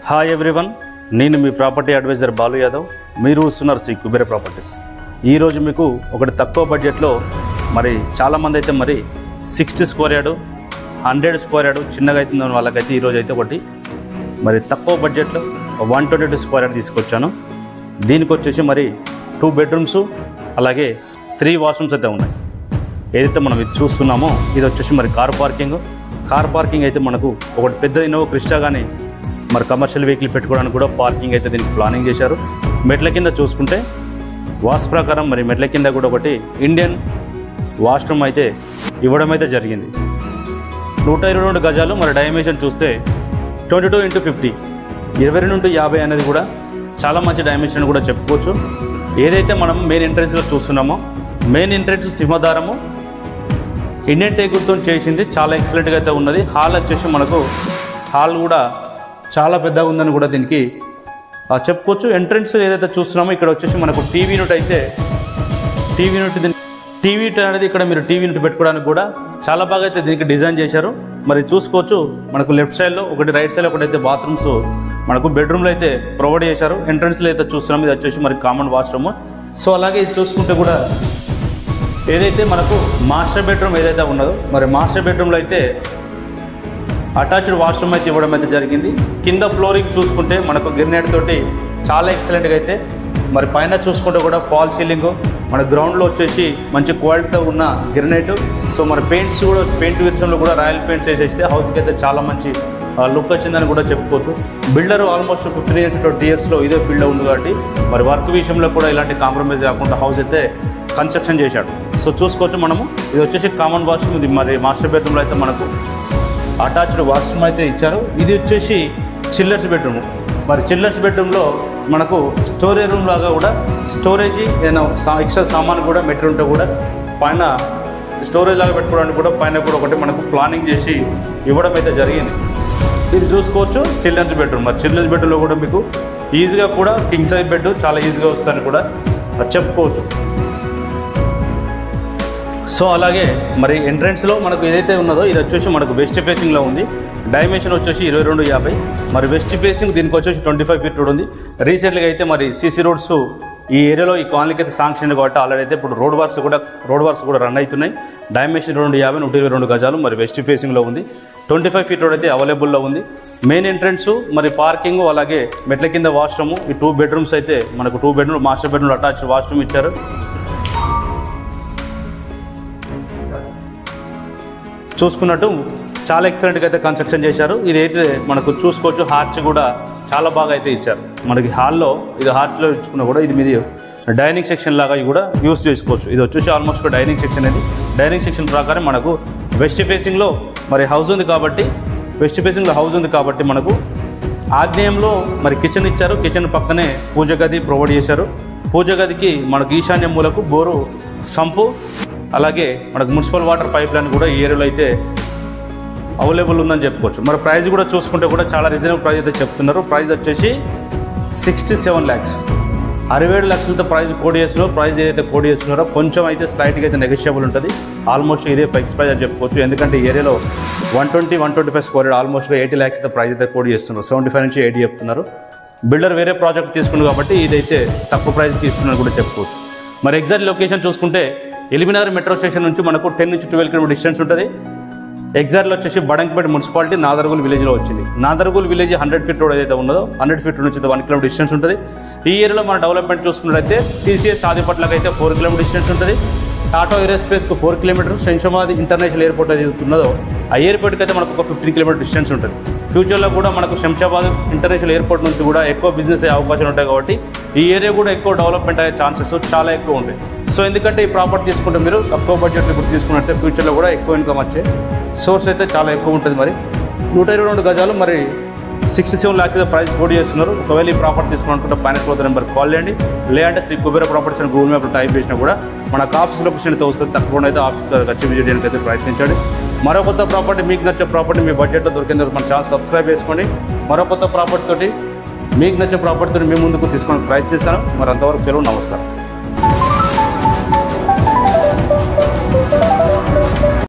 Hi everyone, నేను మీ property advisor Balu Yadav. మీరు చూస్తున్నారు శ్రీ కుబేర ప్రాపర్టీస్. ఈరోజు మీకు ఒకటి తక్కువ బడ్జెట్లో మరి చాలామంది అయితే మరి 60 స్క్వేర్ యార్డు 100 స్క్వేర్ యార్డు చిన్నగా అవుతుందని వాళ్ళకైతే ఈరోజు అయితే ఒకటి మరి తక్కువ బడ్జెట్లో 122 స్క్వేర్ యార్డ్ తీసుకొచ్చాను. దీనికి వచ్చేసి మరి 2 బెడ్రూమ్స్ అలాగే 3 వాష్రూమ్స్ అయితే ఉన్నాయి. ఏదైతే మనం ఇది చూస్తున్నామో ఇది వచ్చేసి మరి కార్ పార్కింగ్ అయితే మనకు ఒకటి పెద్ద ఇన్నోవా క్రిస్టా కానీ మరి కమర్షియల్ వెహికల్ పెట్టుకోవడానికి కూడా పార్కింగ్ అయితే దీనికి ప్లానింగ్ చేశారు. మెట్ల కింద చూసుకుంటే వాస్తు ప్రకారం మరి మెట్ల కింద కూడా ఒకటి ఇండియన్ వాష్రూమ్ అయితే ఇవ్వడం అయితే జరిగింది. 122 గజాలు. మరి డైమెన్షన్ చూస్తే 22x50 22x50 అనేది కూడా చాలా మంచి డైమెన్షన్ కూడా చెప్పుకోవచ్చు. ఏదైతే మనం మెయిన్ ఎంట్రెన్స్లో చూస్తున్నామో మెయిన్ ఎంట్రెన్స్ సింహద్వారము ఇండియన్ టేకుతో చేసింది, చాలా ఎక్సలెంట్గా అయితే ఉన్నది. హాల్ వచ్చేసి మనకు హాల్ కూడా చాలా పెద్దగా ఉందని కూడా దీనికి చెప్పుకోవచ్చు. ఎంట్రన్స్ ఏదైతే చూస్తున్నామో ఇక్కడ వచ్చేసి మనకు టీవీ యూనిట్ అనేది ఇక్కడ మీరు టీవీ యూనిట్ పెట్టుకోవడానికి కూడా చాలా బాగా అయితే దీనికి డిజైన్ చేశారు. మరి చూసుకోవచ్చు మనకు లెఫ్ట్ సైడ్లో ఒకటి, రైట్ సైడ్లో ఒకటి అయితే బాత్రూమ్స్ మనకు బెడ్రూమ్లో అయితే ప్రొవైడ్ చేశారు. ఎంట్రన్స్లో అయితే చూస్తున్నాం ఇది వచ్చేసి మరి కామన్ వాష్రూమ్. సో అలాగే ఇది చూసుకుంటే కూడా ఏదైతే మనకు మాస్టర్ బెడ్రూమ్ ఏదైతే ఉన్నదో మరి మాస్టర్ బెడ్రూమ్లో అయితే అటాచ్డ్ వాష్రూమ్ అయితే ఇవ్వడం అయితే జరిగింది. కింద ఫ్లోరింగ్ చూసుకుంటే మనకు గిర్నెట్ తోటి చాలా ఎక్సలెంట్గా అయితే మరి పైన చూసుకుంటే కూడా ఫాల్ సీలింగ్ మన గ్రౌండ్లో వచ్చేసి మంచి క్వాలిటీతో ఉన్న గిర్నెట్. సో మన పెయింట్ విషయంలో కూడా రాయల్ పెయింట్స్ వేసేస్తే హౌస్కి అయితే చాలా మంచి లుక్ వచ్చిందని కూడా చెప్పుకోవచ్చు. బిల్డర్ ఆల్మోస్ట్ 15 years to 20 yearsలో ఇదే ఫీల్డ్లో ఉంది కాబట్టి మరి వర్క్ విషయంలో కూడా ఇలాంటి కాంప్రమైజ్ కాకుండా హౌస్ అయితే కన్స్ట్రక్షన్ చేశాడు. సో చూసుకోవచ్చు మనము ఇది వచ్చేసి కామన్ వాష్రూమ్. ఇది మరి మాస్టర్ బెడ్రూమ్లో అయితే మనకు అటాచ్డ్ వాష్రూమ్ అయితే ఇచ్చారు. ఇది వచ్చేసి చిల్లర్స్ బెడ్రూమ్. మరి చిల్లర్స్ బెడ్రూమ్లో మనకు స్టోరేజ్ రూమ్ లాగా కూడా స్టోరేజ్ ఏదైనా ఎక్స్ట్రా సామాన్ కూడా మెటీరియల్ ఉంటే కూడా పైన స్టోరేజ్ లాగా పెట్టుకోవడానికి కూడా పైన కూడా ఒకటి మనకు ప్లానింగ్ చేసి ఇవ్వడం అయితే జరిగింది. ఇది చూసుకోవచ్చు చిల్డ్రన్స్ బెడ్రూమ్. మరి చిల్డ్రన్స్ బెడ్రూమ్లో కూడా మీకు ఈజీగా కూడా కింగ్ సైజ్ బెడ్ చాలా ఈజీగా వస్తుందని కూడా చెప్పుకోవచ్చు. సో అలాగే మరి ఎంట్రన్స్లో మనకు ఏదైతే ఉన్నదో ఇది వచ్చేసి మనకు వెస్ట్ ఫేసింగ్లో ఉంది. డైమెన్షన్ వచ్చేసి 22x50. మరి వెస్ట్ ఫేసింగ్ దీనికి వచ్చేసి 25 feet రోడ్ ఉంది. రీసెంట్గా అయితే మరి సీసీ రోడ్స్ ఈ ఏరియాలో ఈ కాలనీకి అయితే శాంక్షన్ కాబట్టి ఆల్రెడీ అయితే ఇప్పుడు రోడ్ వర్క్స్ కూడా రన్ అవుతున్నాయి. డైమెన్షన్ 22x50 122 గజాలు మరి వెస్ట్ ఫేసింగ్లో ఉంది. 25 feet రోడ్ అయితే అవైలబుల్లో ఉంది. మెయిన్ ఎంట్రన్స్ మరి పార్కింగ్ అలాగే మెట్ల కింద వాష్రూమ్ ఈ 2 bedrooms అయితే మనకు 2 bedroom master bedroom attached washroom ఇచ్చారు. చూసుకున్నట్టు చాలా ఎక్సలెంట్గా అయితే కన్స్ట్రక్షన్ చేశారు. ఇదైతే మనకు చూసుకోవచ్చు హార్చ్ కూడా చాలా బాగా అయితే ఇచ్చారు. మనకి హాల్లో హార్చ్లో ఇచ్చుకున్నా కూడా ఇది మీది డైనింగ్ సెక్షన్ లాగా కూడా యూస్ చేసుకోవచ్చు. ఇది వచ్చేసి ఆల్మోస్ట్ డైనింగ్ సెక్షన్. ఇది డైనింగ్ సెక్షన్ ప్రకారం మనకు వెస్ట్ ఫేసింగ్లో మరి హౌస్ ఉంది కాబట్టి మనకు ఆగ్నేయంలో మరి కిచెన్ ఇచ్చారు. కిచెన్ పక్కనే పూజ గది ప్రొవైడ్ చేశారు. పూజ గదికి మనకు ఈశాన్య మూలకు బోరు సంపు అలాగే మనకు మున్సిపల్ వాటర్ పైప్ లైన్ కూడా ఈ ఏరియాలో అయితే అవైలబుల్ ఉందని చెప్పుకోవచ్చు. మరి ప్రైస్ కూడా చూసుకుంటే కూడా చాలా రీజనబుల్ ప్రైస్ అయితే చెప్తున్నారు. ప్రైస్ వచ్చేసి 67 lakhs 67 లక్షలతో ప్రైస్ కోడ్ చేస్తున్నారో ప్రైస్ ఏదైతే కోడ్ చేస్తున్నారో కొంచెం అయితే స్లైట్గా అయితే నెగోషియబుల్ ఉంటుంది. ఆల్మోస్ట్ ఇదే ఫిక్స్ ప్రైస్ అని చెప్పుకోవచ్చు. ఎందుకంటే ఈ ఏరియాలో 120-125 స్క్వేర్ యార్డ్ ఆల్మోస్ట్గా 80 lakhs అయితే ప్రైస్ అయితే కోడ్ చేస్తున్నారు. 75 నుంచి 80 చెప్తున్నారు. బిల్డర్ వేరే ప్రాజెక్ట్ తీసుకున్నారు కాబట్టి ఇదైతే తక్కువ ప్రైస్కి ఇస్తున్నారు కూడా చెప్పుకోవచ్చు. మరి ఎగ్జాక్ట్ లొకేషన్ చూసుకుంటే ఎలిమినగర్ మెట్రో స్టేషన్ నుంచి మనకు 10 నుంచి 12 km డిస్టెన్స్ ఉంటుంది. ఎగ్జాక్ట్లో వచ్చేసి బడంగపేట మున్సిపాలిటీ నాదర్గూల్ విలేజ్లో వచ్చింది. నాదర్గూల్ విలేజ్ 100 feet రోడ్ ఏదైతే ఉన్నదో 100 feet నుంచి 1 km డిస్టెన్స్ ఉంటుంది. ఈ ఏరియాలో మన డెవలప్మెంట్ చూసుకున్నట్లయితే టీసీఎస్ ఆదిపట్లకి అయితే 4 km డిస్టెన్స్ ఉంటుంది. టాటా ఏరోస్పేస్కు 4 kilometers. శంషాబాద్ ఇంటర్నేషనల్ ఎయిర్పోర్ట్ ఏదైతే ఉన్నదో ఆ ఎయిర్పోర్ట్కి అయితే మనకు ఒక 15 km డిస్టెన్స్ ఉంటుంది. ఫ్యూచర్లో కూడా మనకు శంషాబాద్ ఇంటర్నేషనల్ ఎయిర్పోర్ట్ నుంచి కూడా ఎక్కువ బిజినెస్ అయ్యే అవకాశాలు ఉంటాయి కాబట్టి ఈ ఏరియా కూడా ఎక్కువ డెవలప్మెంట్ అయ్యే ఛాన్సెస్ చాలా ఎక్కువ ఉంటాయి. సో ఎందుకంటే ఈ ప్రాపర్టీ తీసుకుంటే మీరు తక్కువ బడ్జెట్లో ఇప్పుడు తీసుకున్నట్టే ఫ్యూచర్లో కూడా ఎక్కువ ఇన్కమ్ వచ్చే సోర్స్ అయితే చాలా ఎక్కువ ఉంటుంది. మరి 122 గజాలు మరి 67 lakhs ప్రైస్ కోడ్ చేస్తున్నారు. ఒకవేళ ఈ ప్రాపర్టీ తీసుకున్నట్టు ఫైనాన్స్ పోతే నెంబర్ కాల్ చేయండి. లేదంటే శ్రీ కుబేర ప్రాపర్టీస్ అని గూగుల్ మ్యాప్లో టైప్ చేసినా కూడా మనకు ఆఫీస్ లొకేషన్ అయితే వస్తుంది. తప్పకుండా అయితే ఆఫీస్ వచ్చి విజిట్ చేయడానికి అయితే ప్రయత్నించండి. మరో కొత్త ప్రాపర్టీ మీకు నచ్చే ప్రాపర్టీ మీ బడ్జెట్లో దొరికిన మన ఛానల్ సబ్స్క్రైబ్ చేసుకోండి. మరో కొత్త ప్రాపర్టీ తోటి మీకు నచ్చే ప్రాపర్టీతో మీ ముందుకు తీసుకోవడానికి ప్రయత్నిస్తాను. మరి అంతవరకు సెలవు, నమస్కారం.